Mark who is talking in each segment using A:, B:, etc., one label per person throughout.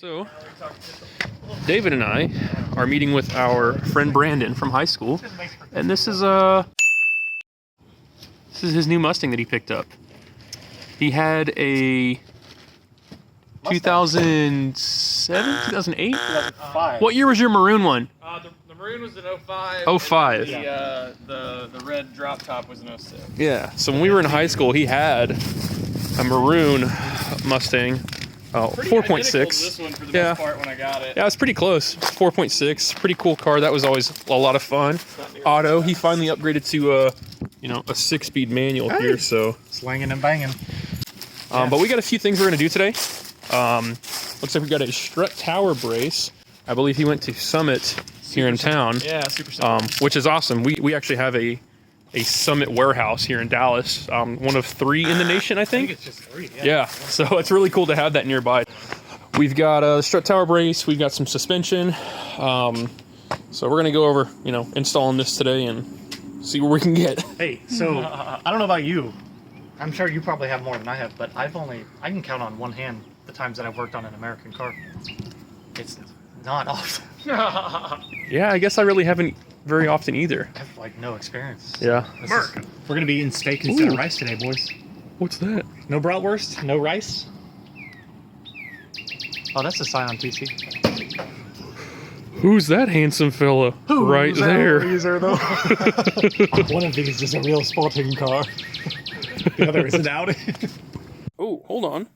A: So, David and I are meeting with our friend Brandon from high school, and this is his new Mustang that he picked up. He had a 2007, 2008?
B: 2005.
A: What year was your maroon one?
C: The maroon was in 05.
A: 05.
C: The red drop top was in 06.
A: Yeah. So when we were in high school, he had a maroon Mustang. Oh, 4.6.
C: This one for the most part when I got it.
A: Yeah, it's pretty close. 4.6, pretty cool car. That was always a lot of fun. Auto. He finally upgraded to a 6-speed manual here. So
B: Slanging and banging.
A: but we got a few things we're gonna do today. Looks like we got a strut tower brace. I believe he went to Summit here in town.
C: Yeah, super simple.
A: Which is awesome. We actually have a Summit warehouse here in Dallas. One of 3 in the nation, I think.
B: I think it's just 3.
A: Yeah, so it's really cool to have that nearby. We've got a strut tower brace. We've got some suspension. So we're gonna go over, installing this today and see where we can get.
B: Hey, so I don't know about you. I'm sure you probably have more than I have, but I can count on one hand the times that I've worked on an American car. It's not often.
A: Yeah, I guess I really haven't very often either.
B: I have no experience.
A: Yeah.
B: We're gonna be eating steak instead of rice today, boys.
A: What's that?
B: No bratwurst, no rice. Oh, that's a Scion TC.
A: Who's that handsome fella right there?
B: Though? One of these is a real sporting car. The other is an Audi.
A: Oh, hold on.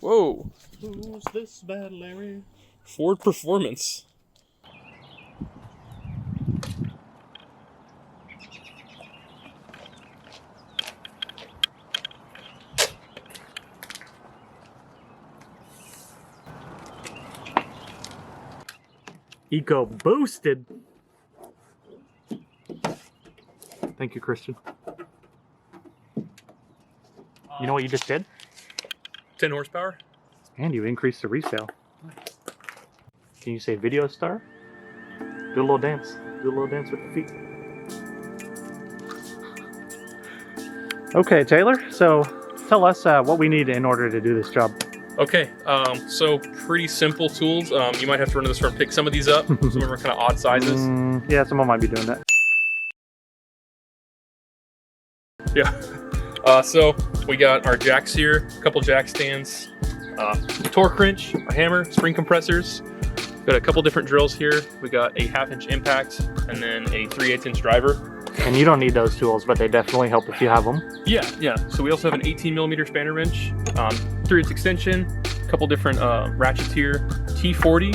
A: Whoa.
B: Who's this bad Larry?
A: Ford Performance.
B: Eco boosted. Thank you, Christian. You know what you just did?
A: 10 horsepower.
B: And you increased the resale. Can you say video star? Do a little dance. Do a little dance with the feet. Okay, Taylor. So tell us what we need in order to do this job.
A: Okay, so pretty simple tools. You might have to run to the store and pick some of these up. Some of them are kind of odd sizes.
B: Yeah, someone might be doing that.
A: Yeah. So we got our jacks here, a couple jack stands, torque wrench, a hammer, spring compressors. We've got a couple different drills here. We got a 1/2-inch impact and then a 3/8-inch driver.
B: And you don't need those tools, but they definitely help if you have them.
A: Yeah. So we also have an 18mm spanner wrench, 3/8 extension, a couple different ratchets here, T40,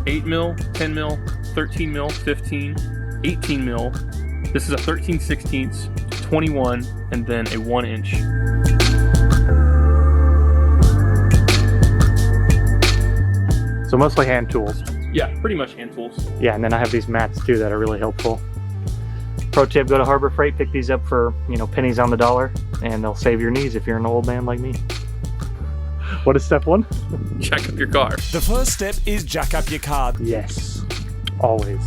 A: 8mm, 10mm, 13mm, 15, 18mm. This is a 13/16, 21, and then a 1-inch.
B: So mostly hand tools.
A: Yeah, pretty much hand tools.
B: Yeah, and then I have these mats too that are really helpful. Pro tip, go to Harbor Freight, pick these up for, pennies on the dollar, and they'll save your knees if you're an old man like me. What is step 1?
A: Jack up your car.
D: The first step is jack up your car.
B: Yes, always.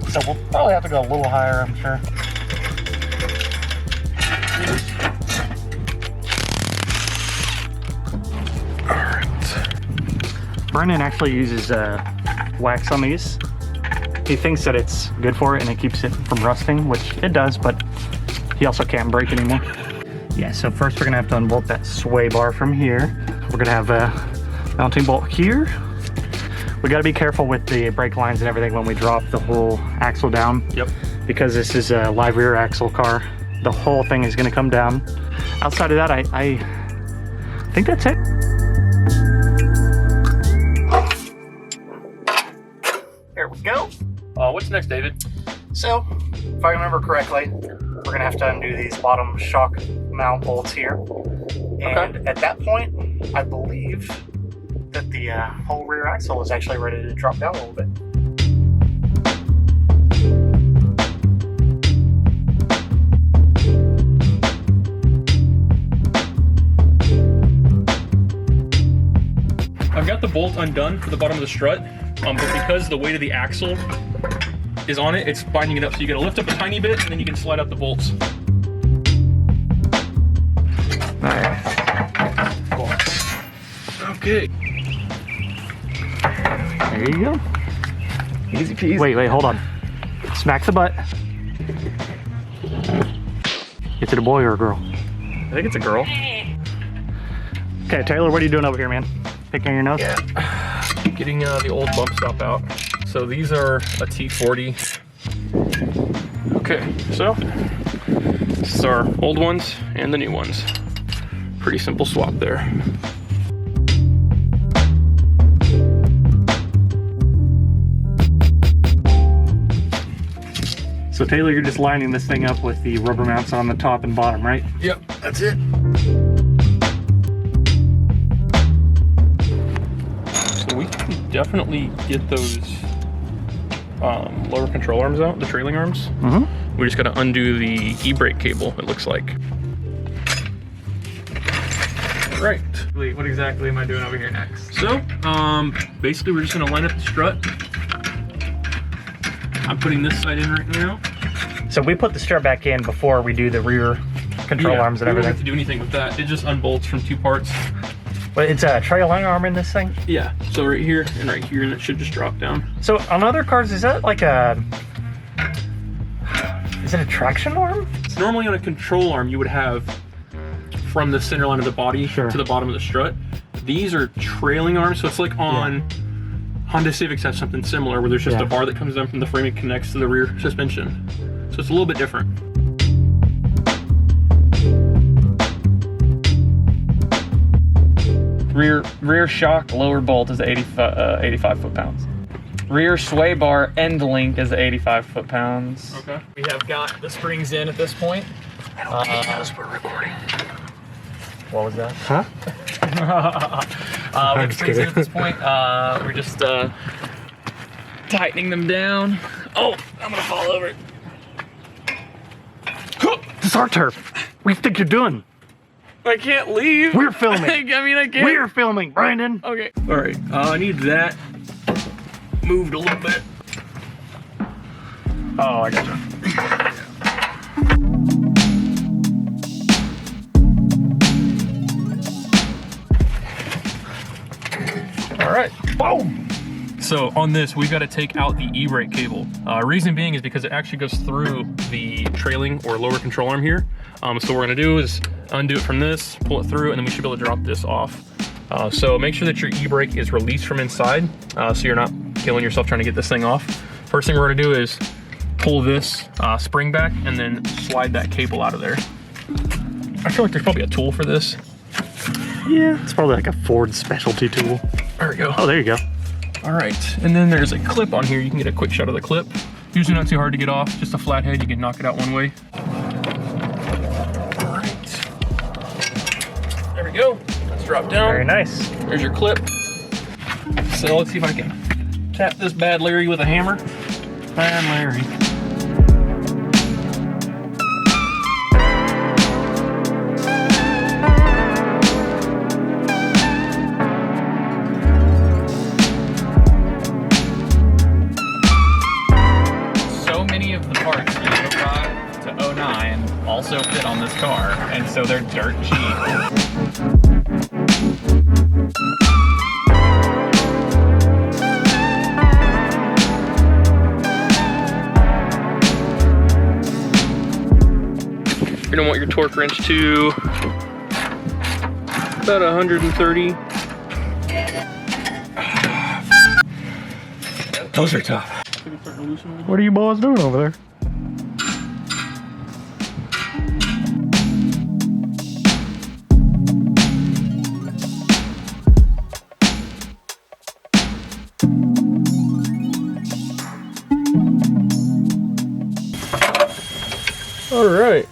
B: So we'll probably have to go a little higher, I'm sure. Brennan actually uses wax on these. He thinks that it's good for it and it keeps it from rusting, which it does, but he also can't break anymore. Yeah, so first we're gonna have to unbolt that sway bar from here. We're gonna have a mounting bolt here. We gotta be careful with the brake lines and everything when we drop the whole axle down.
A: Yep. Because
B: this is a live rear axle car. The whole thing is gonna come down. Outside of that, I think that's it. There we go.
A: What's next, David?
B: So, if I remember correctly, we're gonna have to undo these bottom shock mount bolts here. And at that point, I believe that the whole rear axle is actually ready to drop down a little bit.
A: I've got the bolt undone for the bottom of the strut, but because the weight of the axle is on it, it's binding it up. So you gotta lift up a tiny bit and then you can slide out the bolts.
B: Nice. Cool.
A: Okay.
B: There you go.
A: Easy peasy.
B: Wait, hold on. Smack the butt. Is it a boy or a girl?
A: I think it's a girl.
B: Okay, Taylor, what are you doing over here, man? Picking your nose?
A: Yeah. Getting the old bump stop out. So these are a T40. Okay, so this is our old ones and the new ones. Pretty simple swap there.
B: So Taylor, you're just lining this thing up with the rubber mounts on the top and bottom, right?
A: Yep, that's it. So we can definitely get those lower control arms out, the trailing arms.
B: Mm-hmm.
A: We just gotta undo the e-brake cable, it looks like. Right.
C: Wait, what exactly am I doing over here next?
A: So, basically we're just gonna line up the strut. I'm putting this side in right now.
B: So we put the strut back in before we do the rear control arms and
A: we don't have
B: everything.
A: to do anything with that. It just unbolts from two parts.
B: But it's a trailing arm in this thing?
A: Yeah, so right here, and it should just drop down.
B: So on other cars, is that like a... Is it a traction arm?
A: Normally on a control arm, you would have from the center line of the body
B: Sure.
A: to the bottom of the strut. These are trailing arms, so it's like on Honda Civics have something similar where there's just a bar that comes down from the frame and connects to the rear suspension. So it's a little bit different.
C: Rear shock lower bolt is 85 foot-pounds. Rear sway bar end link is 85 foot-pounds.
A: Okay.
C: We have got the springs in at this point.
A: We're recording.
C: What was that?
B: Huh?
C: We have springs in at this point. We're just tightening them down. Oh, I'm gonna fall over.
B: This is our turf. What do you think you're doing?
C: I can't leave.
B: We're filming.
C: I mean, I can't.
B: We're filming, Brandon.
C: Okay.
A: All right, I need that moved a little bit.
B: Oh, I gotcha.
A: All right, boom. So on this, we've got to take out the e-brake cable. Reason being is because it actually goes through the trailing or lower control arm here. So what we're gonna do is undo it from this, pull it through, and then we should be able to drop this off. So make sure that your e-brake is released from inside, so you're not killing yourself trying to get this thing off. First thing we're gonna do is pull this spring back and then slide that cable out of there. I feel like there's probably a tool for this.
B: Yeah, it's probably like a Ford specialty tool.
A: There we go.
B: Oh, there you go.
A: All right, and then there's a clip on here. You can get a quick shot of the clip. Usually not too hard to get off, just a flat head, you can knock it out one way. All right. There we go. Let's drop down.
B: Very nice.
A: There's your clip. So let's see if I can tap this bad Larry with a hammer. Bad Larry.
C: Also fit on this car, and so they're dirt cheap.
A: You're gonna want your torque wrench to about 130. Those are tough.
B: What are you boys doing over there?
A: All right.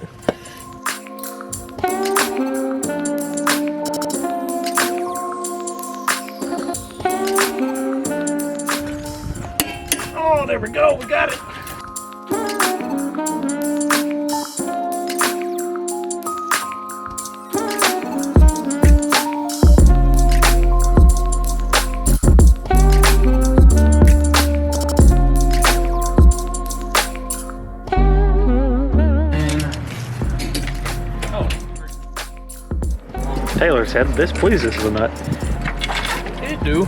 B: Oh, there we go. We got it. Taylor said, this pleases the nut.
A: It do.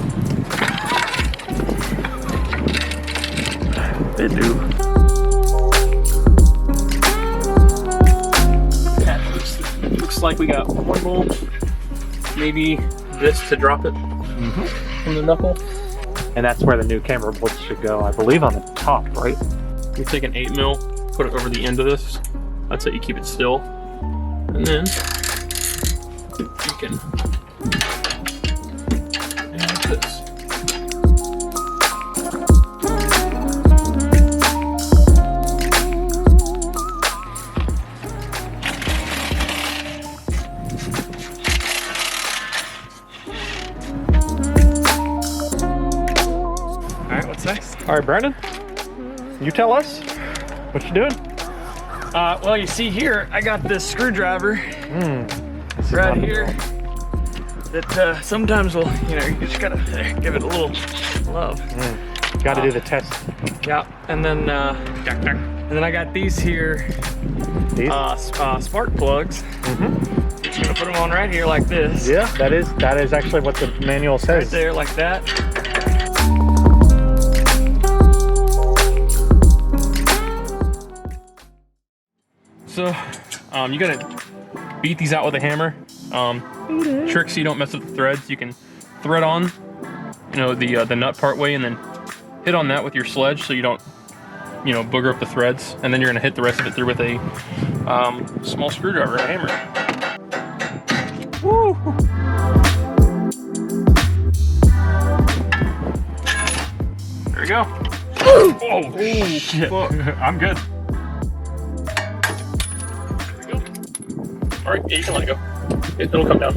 B: It do.
A: Looks like we got one bolt, maybe this to drop it from the knuckle.
B: And that's where the new camber bolts should go, I believe, on the top, right?
A: You take an 8 mil, put it over the end of this. That's it, you keep it still. And then you can add this.
C: Alright, what's next?
B: All right, Brandon, you tell us what you doing.
C: Well, you see here, I got this screwdriver right here that sometimes will, you just gotta give it a little love.
B: Got to do the test.
C: Yeah, and then I got these here,
B: These?
C: spark plugs. Just gonna put them on right here like this.
B: Yeah, that is actually what the manual
C: Right
B: says.
C: there, like that.
A: So, you gotta beat these out with a hammer. Trick so you don't mess up the threads. You can thread on, the nut part way, and then hit on that with your sledge so you don't, booger up the threads. And then you're gonna hit the rest of it through with a small screwdriver and a hammer. Woo! There we go. Oh, shit.
B: I'm good.
A: All right, yeah, you can let it go. It'll come down.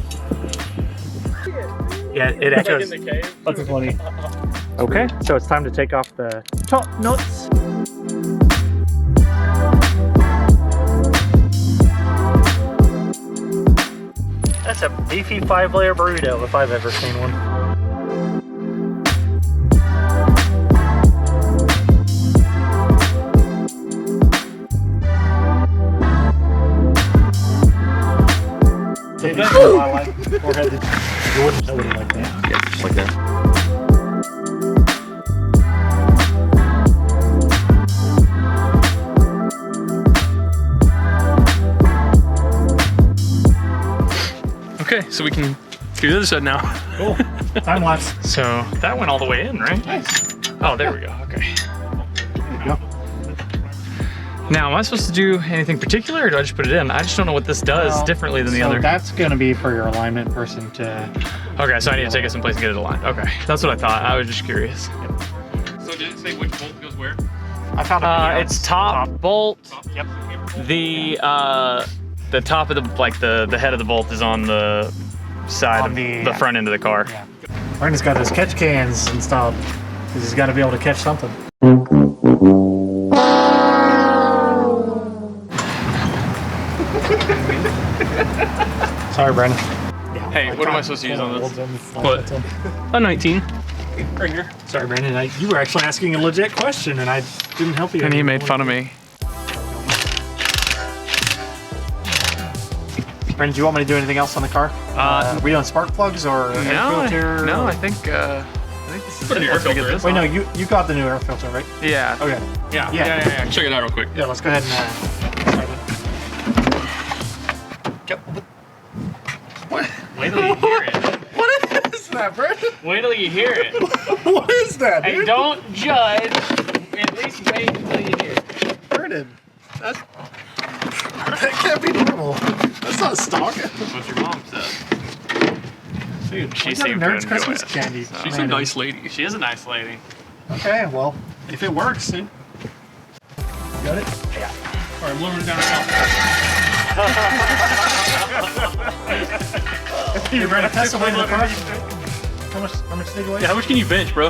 B: Yeah, it echoes.
A: Like in the cave.
B: That's funny. Okay, so it's time to take off the top nuts. That's a beefy 5-layer burrito if I've ever seen one. I wouldn't like that.
A: Yeah, just like that. Okay, so we can do the other side now.
B: Cool. Time lapse.
C: So that went all the way in, right?
B: Nice.
C: Oh, there we go. Okay.
B: There you go.
C: Now, am I supposed to do anything particular, or do I just put it in? I just don't know what this does differently than the other.
B: That's going to be for your alignment person to.
C: Okay, so I need to take it someplace and get it aligned. Okay, that's what I thought. I was just curious.
A: So did it say which bolt goes where?
B: I found a
C: It's top bolt.
B: Yep.
C: The top of the head of the bolt is on the side
B: On
C: of
B: the-
C: the front end of the car.
B: Yeah. Brandon's got his catch cans installed because he's got to be able to catch something. Sorry, Brandon. Yeah,
C: Hey, what am I supposed to use on this?
A: What? A 19. Right here.
B: Sorry, Brandon. You were actually asking a legit question, and I didn't help you.
C: And he made fun of me.
B: Brandon, do you want me to do anything else on the car? Are we on spark plugs or air filter?
C: No, I think this is
A: Put an air filter in.
B: Wait, no, you got the new air filter, right?
C: Yeah.
B: Okay.
A: Yeah. Check it out real quick.
B: Yeah, let's go ahead and start it.
C: Wait till you hear it.
B: What is that, Brandon?
C: Wait till you hear it.
B: What is that,
C: Hey,
B: dude?
C: don't judge. At least wait until you hear it.
B: Brandon, that can't be normal. That's not stock.
A: That's what your mom said.
B: Dude,
C: She
B: we got a
C: seemed to
B: Nerds
C: enjoy
B: Christmas
C: it.
B: candy.
A: She's a nice lady.
C: She is a nice lady.
B: Okay, well, if it works, then. Got it?
A: All right, I'm lowering it down right
B: You ready to test away the car? How much do you weigh?
A: now. Yeah, how much can you bench, bro?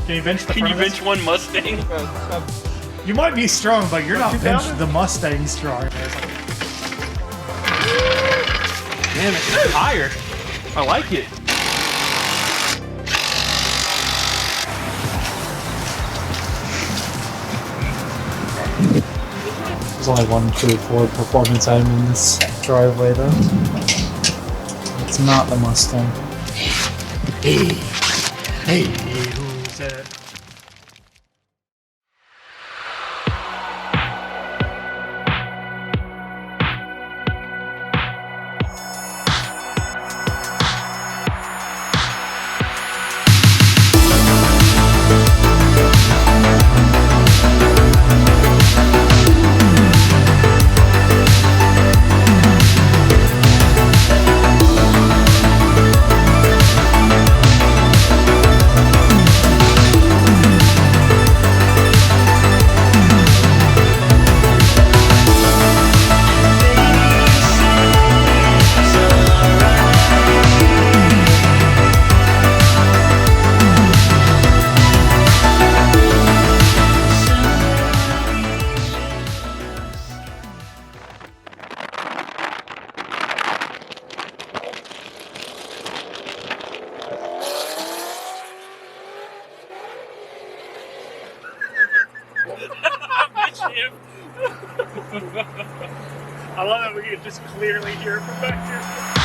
B: Can you bench the
A: Can you
B: front of
A: bench one Mustang?
B: this? You might be strong, but you're not bench the Mustang strong.
A: Damn, it's higher. I like it.
E: There's only 1 2 4 performance item in this driveway though. It's not the Mustang.
B: Hey, who's that? I love that we can just clearly hear it from back here.